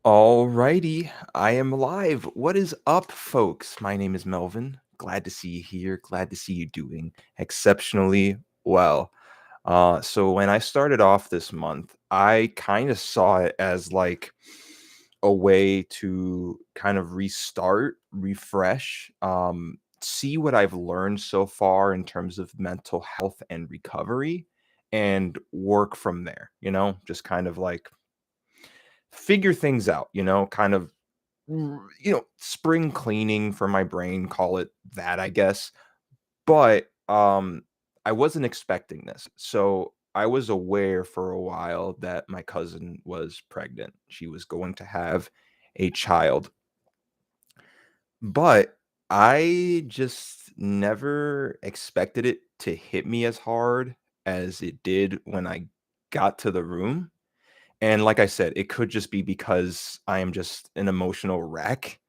Alrighty, I am live. What is up, folks? My name is Melvin. Glad to see you here. Glad to see you doing exceptionally well. So when I started off this month, I kind of saw it as like a way to kind of restart, refresh, see what I've learned so far in terms of mental health and recovery, and work from there. Just kind of like figure things out. Kind of spring cleaning for my brain, call it that, I guess. But I wasn't expecting this. So I was aware for a while that my cousin was pregnant. She was going to have a child. But I just never expected it to hit me as hard as it did when I got to the room. And like I said, it could just be because I am just an emotional wreck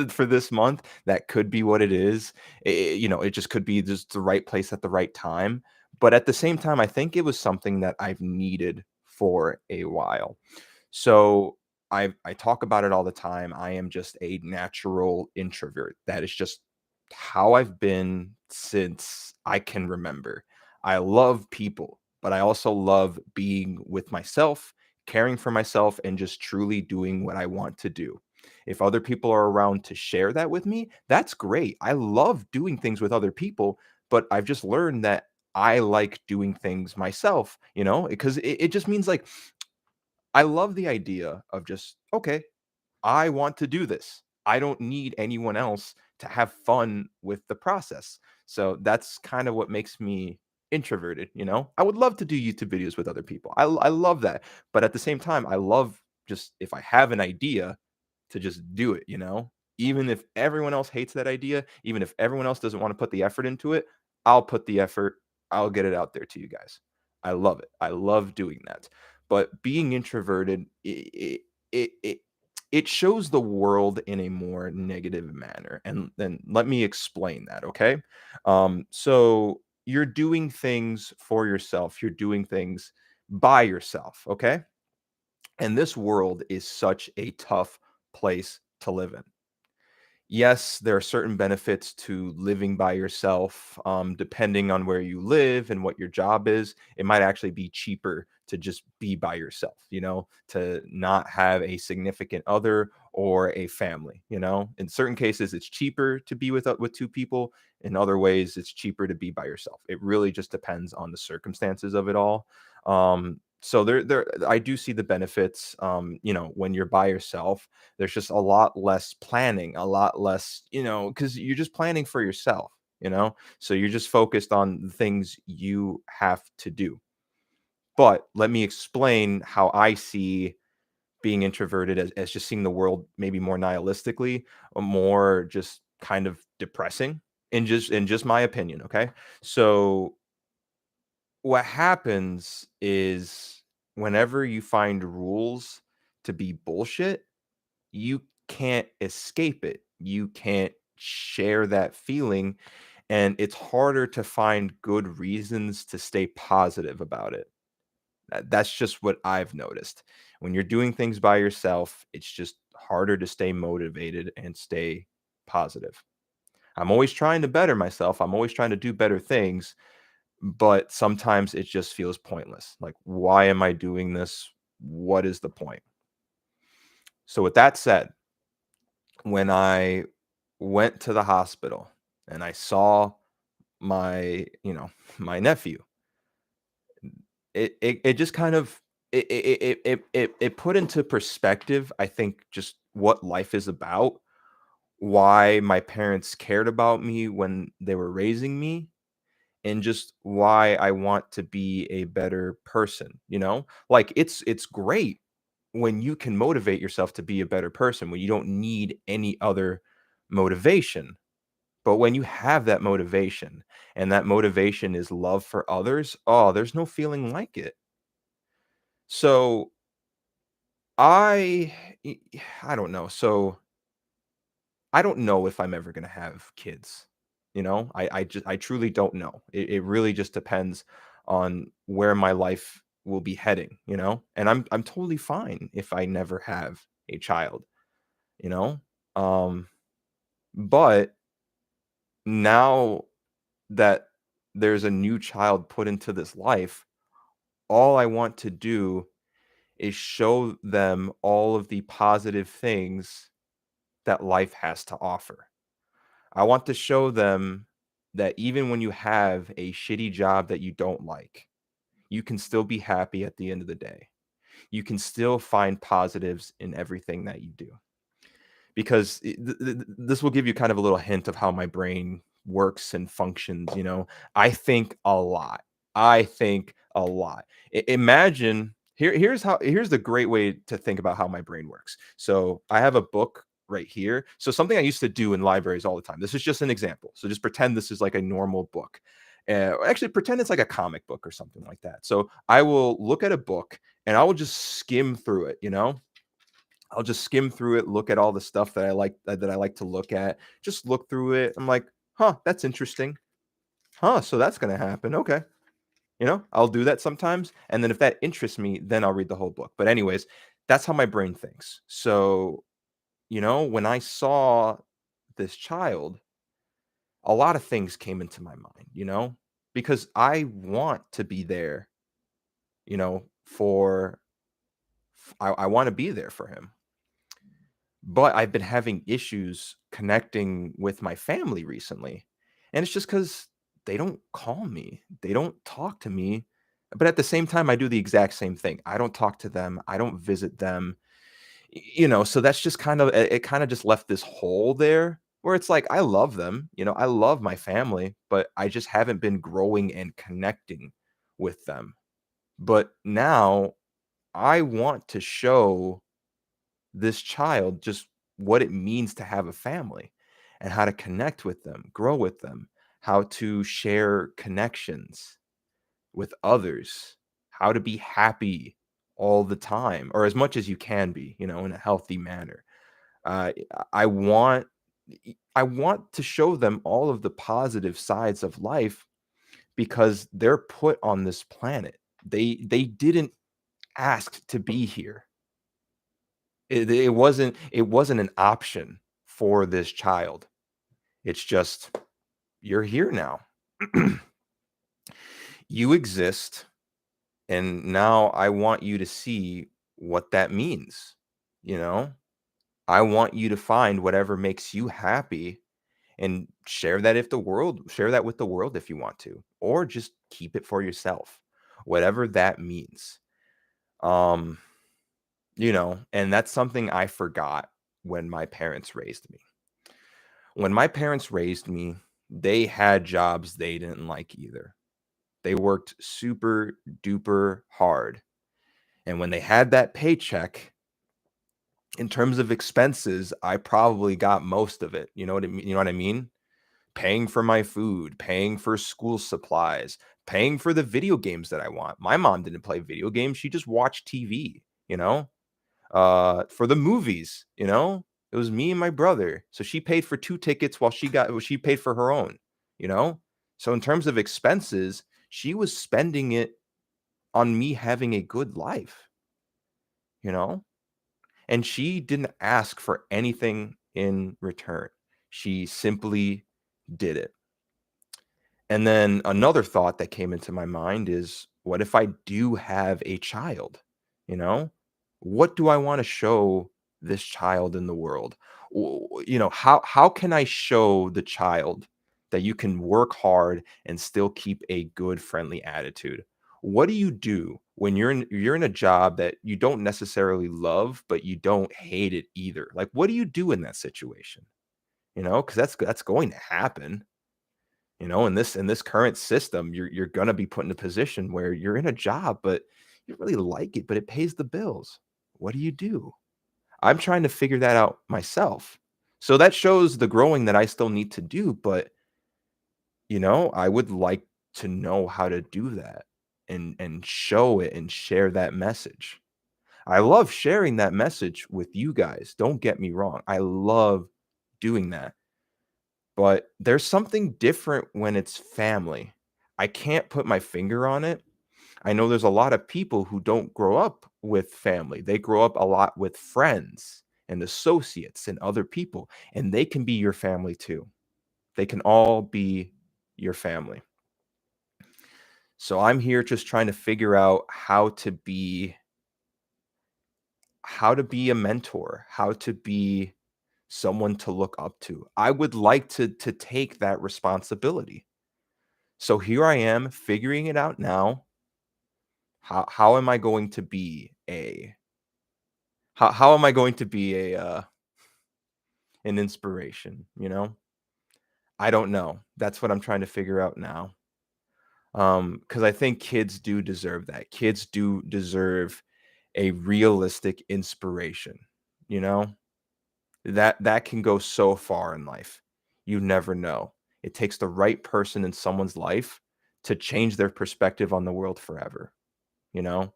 for this month. That could be what it is. It just could be just the right place at the right time. But at the same time, I think it was something that I've needed for a while. So I talk about it all the time. I am just a natural introvert. That is just how I've been since I can remember. I love people, but I also love being with myself, caring for myself, and just truly doing what I want to do. If other people are around to share that with me, that's great. I love doing things with other people, but I've just learned that I like doing things myself, because it just means like I love the idea of just, okay, I want to do this. I don't need anyone else to have fun with the process. So that's kind of what makes me introverted. I would love to do YouTube videos with other people. I love that. But at the same time, I love just if I have an idea to just do it. Even if everyone else hates that idea, even if everyone else doesn't want to put the effort into it, I'll put the effort. I'll get it out there to you guys. I love it. I love doing that. But being introverted, it shows the world in a more negative manner. And then let me explain that, okay? So you're doing things for yourself, you're doing things by yourself, okay? And this world is such a tough place to live in. Yes, there are certain benefits to living by yourself. Depending on where you live and what your job is, it might actually be cheaper to just be by yourself, to not have a significant other or a family. In certain cases, it's cheaper to be with two people. In other ways, it's cheaper to be by yourself. It really just depends on the circumstances of it all. So there, I do see the benefits. When you're by yourself, there's just a lot less planning, a lot less, because you're just planning for yourself. So you're just focused on the things you have to do. But let me explain how I see being introverted as just seeing the world maybe more nihilistically, or more just kind of depressing in just my opinion. Okay. So what happens is whenever you find rules to be bullshit, you can't escape it. You can't share that feeling, and it's harder to find good reasons to stay positive about it. That's just what I've noticed. When you're doing things by yourself, it's just harder to stay motivated and stay positive. I'm always trying to better myself. I'm always trying to do better things, but sometimes it just feels pointless. Like, why am I doing this? What is the point? So, with that said, when I went to the hospital and I saw my nephew, it just kind of it put into perspective, I think, just what life is about, why my parents cared about me when they were raising me, and just why I want to be a better person. Like it's great when you can motivate yourself to be a better person, when you don't need any other motivation. But when you have that motivation and that motivation is love for others, oh, there's no feeling like it. So I y- I don't know. So I don't know if I'm ever gonna have kids. I truly don't know. It really just depends on where my life will be heading. And I'm totally fine if I never have a child, you know? Um, but now that there's a new child put into this life, all I want to do is show them all of the positive things that life has to offer. I want to show them that even when you have a shitty job that you don't like, you can still be happy at the end of the day. You can still find positives in everything that you do. Because this will give you kind of a little hint of how my brain works and functions, you know. I think a lot. I think a lot. Imagine here's the great way to think about how my brain works. So I have a book right here. So something I used to do in libraries all the time. This is just an example. So just pretend this is like a normal book. Actually, pretend it's like a comic book or something like that. So I will look at a book and I will just skim through it, you know. I'll just skim through it, look at all the stuff that I like to look at. Just look through it. I'm like, "Huh, that's interesting. Huh, so that's gonna happen. Okay." You know, I'll do that sometimes, and then if that interests me, then I'll read the whole book. But anyways, that's how my brain thinks. So, you know, when I saw this child, a lot of things came into my mind, you know, because I want to be there, you know, I want to be there for him. But I've been having issues connecting with my family recently, and it's just because they don't call me, they don't talk to me, but at the same time, I do the exact same thing. I don't talk to them, I don't visit them, you know, so that's just kind of it kinda just left this hole there where it's like, I love them, you know, I love my family, but I just haven't been growing and connecting with them. But now I want to show this child just what it means to have a family and how to connect with them, grow with them, how to share connections with others, how to be happy all the time or as much as you can be, you know, in a healthy manner. Uh, I want I want to show them all of the positive sides of life because they're put on this planet. They didn't ask to be here. It wasn't an option for this child. It's just, "You're here now. You exist, and now I want you to see what that means," you know? I want you to find whatever makes you happy and share that with the world if you want to, or just keep it for yourself, whatever that means. Um, you know, and that's something I forgot when my parents raised me. When my parents raised me, they had jobs they didn't like either. They worked super duper hard. And when they had that paycheck, in terms of expenses, I probably got most of it. You know what I mean? Paying for my food, paying for school supplies, paying for the video games that I want. My mom didn't play video games. She just watched TV, you know? For the movies, you know? It was me and my brother. So she paid for 2 tickets while she paid for her own, you know? So in terms of expenses, she was spending it on me having a good life, you know? And she didn't ask for anything in return. She simply did it. And then another thought that came into my mind is, what if I do have a child? You know, what do I want to show this child in the world? You know, how can I show the child that you can work hard and still keep a good, friendly attitude? What do you do when you're in a job that you don't necessarily love, but you don't hate it either? Like, what do you do in that situation? You know, because that's going to happen. You know, in this current system, you're gonna be put in a position where you're in a job, but you don't really like it, but it pays the bills. What do you do? I'm trying to figure that out myself. So that shows the growing that I still need to do, but, you know, I would like to know how to do that and show it and share that message. I love sharing that message with you guys, don't get me wrong. I love doing that. But there's something different when it's family. I can't put my finger on it. I know there's a lot of people who don't grow up with family. They grow up a lot with friends and associates and other people, and they can be your family too. They can all be your family. So I'm here just trying to figure out how to be a mentor, how to be someone to look up to. I would like to take that responsibility. So here I am figuring it out now. How am I going to be a how am I going to be an inspiration, you know? I don't know. That's what I'm trying to figure out now. Because I think kids do deserve that. Kids do deserve a realistic inspiration, you know? That can go so far in life. You never know. It takes the right person in someone's life to change their perspective on the world forever, you know?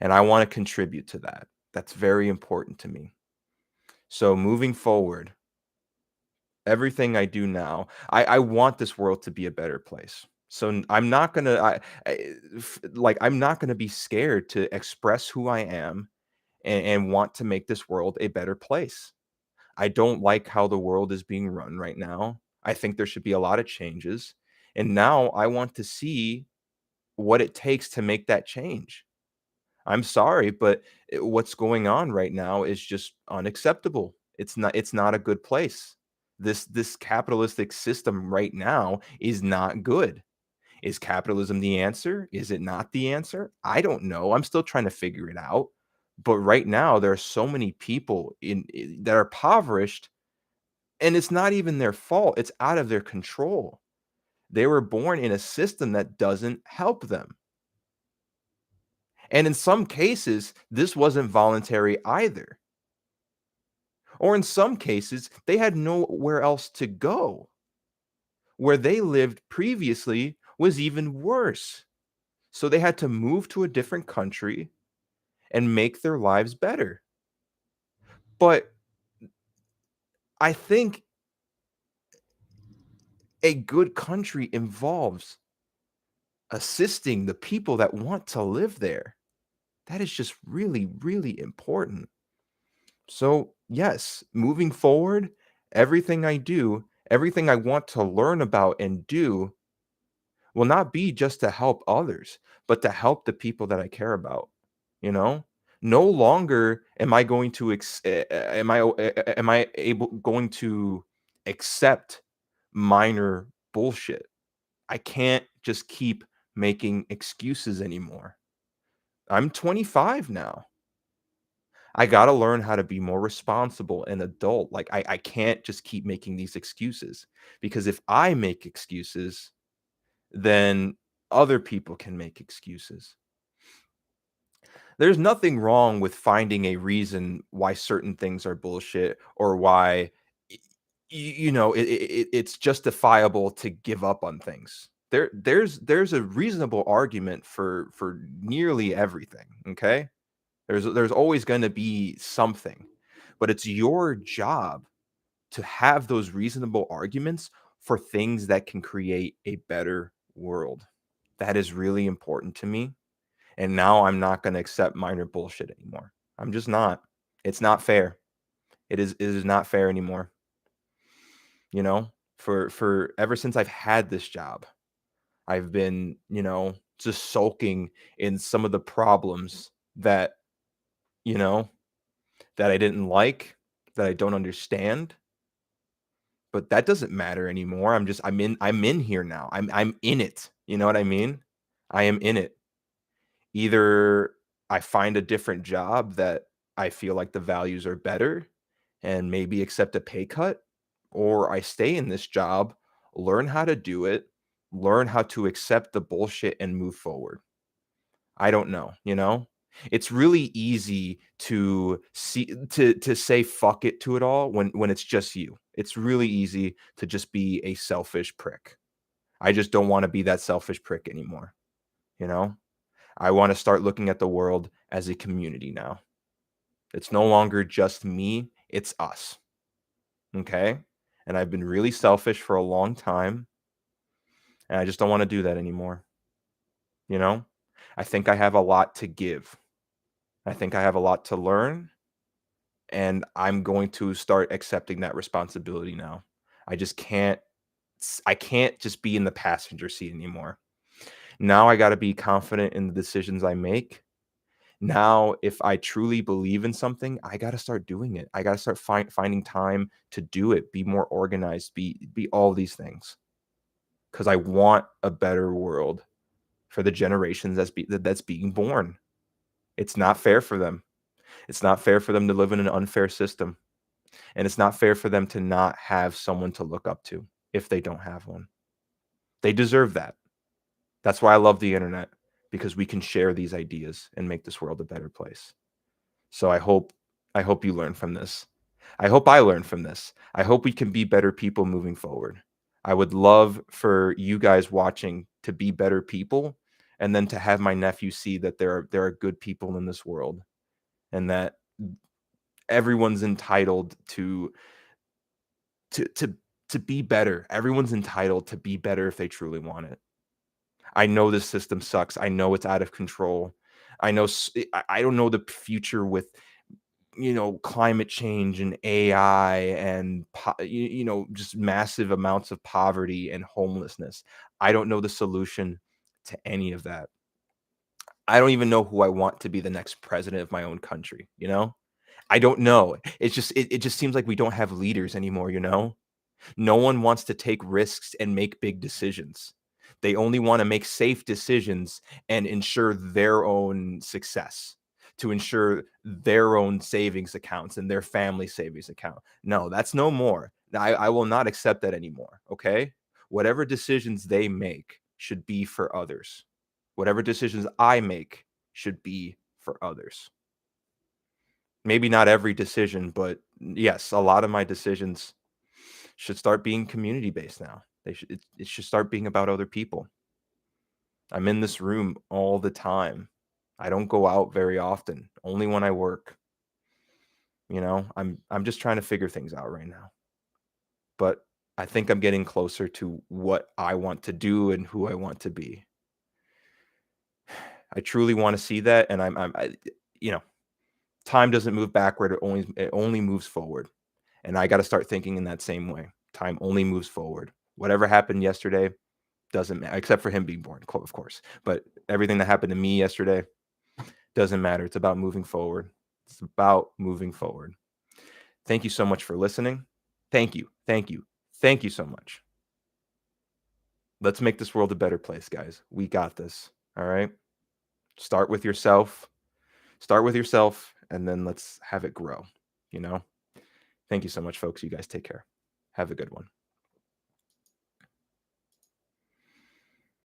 And I wanna contribute to that. That's very important to me. So moving forward, everything I do now, I want this world to be a better place. So I'm not gonna I'm not gonna be scared to express who I am and want to make this world a better place. I don't like how the world is being run right now. I think there should be a lot of changes. And now I want to see what it takes to make that change. I'm sorry, but what's going on right now is just unacceptable. It's not a good place. This capitalistic system right now is not good. Is capitalism the answer? Is it not the answer? I don't know. I'm still trying to figure it out. But right now there are so many people that are impoverished, and it's not even their fault. It's out of their control. They were born in a system that doesn't help them. And in some cases, this wasn't voluntary either. Or in some cases, they had nowhere else to go. Where they lived previously was even worse. So they had to move to a different country and make their lives better. But I think a good country involves assisting the people that want to live there. That is just really, really important. So, yes, moving forward, everything I do, everything I want to learn about and do will not be just to help others, but to help the people that I care about, you know? No longer am I going to am I able going to accept minor bullshit. I can't just keep making excuses anymore. I'm 25 now. I gotta learn how to be more responsible and adult. Like I can't just keep making these excuses because if I make excuses, then other people can make excuses. There's nothing wrong with finding a reason why certain things are bullshit or why it's justifiable to give up on things. There's a reasonable argument for nearly everything, okay? There's always gonna be something, but it's your job to have those reasonable arguments for things that can create a better world. That is really important to me, and now I'm not gonna accept minor bullshit anymore. I'm just not. It's not fair. It is not fair anymore, you know? For ever since I've had this job, I've been, just sulking in some of the problems that, you know, that I didn't like, that I don't understand, but that doesn't matter anymore. I'm in here now. I'm in it. You know what I mean? I am in it. Either I find a different job that I feel like the values are better and maybe accept a pay cut, or I stay in this job, learn how to do it, learn how to accept the bullshit and move forward. I don't know, you know? It's really easy to say fuck it to it all when it's just you. It's really easy to just be a selfish prick. I just don't wanna be that selfish prick anymore, you know? I wanna start looking at the world as a community now. It's no longer just me, it's us, okay? And I've been really selfish for a long time, and I just don't wanna do that anymore, you know? I think I have a lot to give. I think I have a lot to learn, and I'm going to start accepting that responsibility now. I just can't I can't just be in the passenger seat anymore. Now I gotta be confident in the decisions I make. Now, if I truly believe in something, I gotta start doing it. I gotta start finding time to do it, be more organized, be all these things. Because I want a better world for the generations that's being born. It's not fair for them. It's not fair for them to live in an unfair system, and it's not fair for them to not have someone to look up to if they don't have one. They deserve that. That's why I love the internet, because we can share these ideas and make this world a better place. So I hope you learn from this. I hope I learn from this. I hope we can be better people moving forward. I would love for you guys watching to be better people, and then to have my nephew see that there are good people in this world, and that everyone's entitled to to to be better. Everyone's entitled to be better if they truly want it. I know this system sucks. I know it's out of control. I know I don't know the future with, climate change and AI and just massive amounts of poverty and homelessness. I don't know the solution to any of that. I don't even know who I want to be the next president of my own country, you know? I don't know. It just seems like we don't have leaders anymore, you know? No one wants to take risks and make big decisions. They only want to make safe decisions and ensure their own success, to ensure their own savings accounts and their family savings account. No, that's no more. I will not accept that anymore. Okay. Whatever decisions they make should be for others. Whatever decisions I make should be for others. Maybe not every decision, but yes, a lot of my decisions should start being community based now. It should start being about other people. I'm in this room all the time. I don't go out very often, only when I work. I'm just trying to figure things out right now. But I think I'm getting closer to what I want to do and who I want to be. I truly want to see that, and you know, time doesn't move backward, it only moves forward. And I got to start thinking in that same way. Time only moves forward. Whatever happened yesterday doesn't matter, except for him being born, of course. But everything that happened to me yesterday doesn't matter. It's about moving forward. It's about moving forward. Thank you so much for listening. Thank you. Thank you. Thank you so much. Let's make this world a better place, guys. We got this. All right. Start with yourself. Start with yourself, and then let's have it grow. You know? Thank you so much, folks. You guys take care. Have a good one.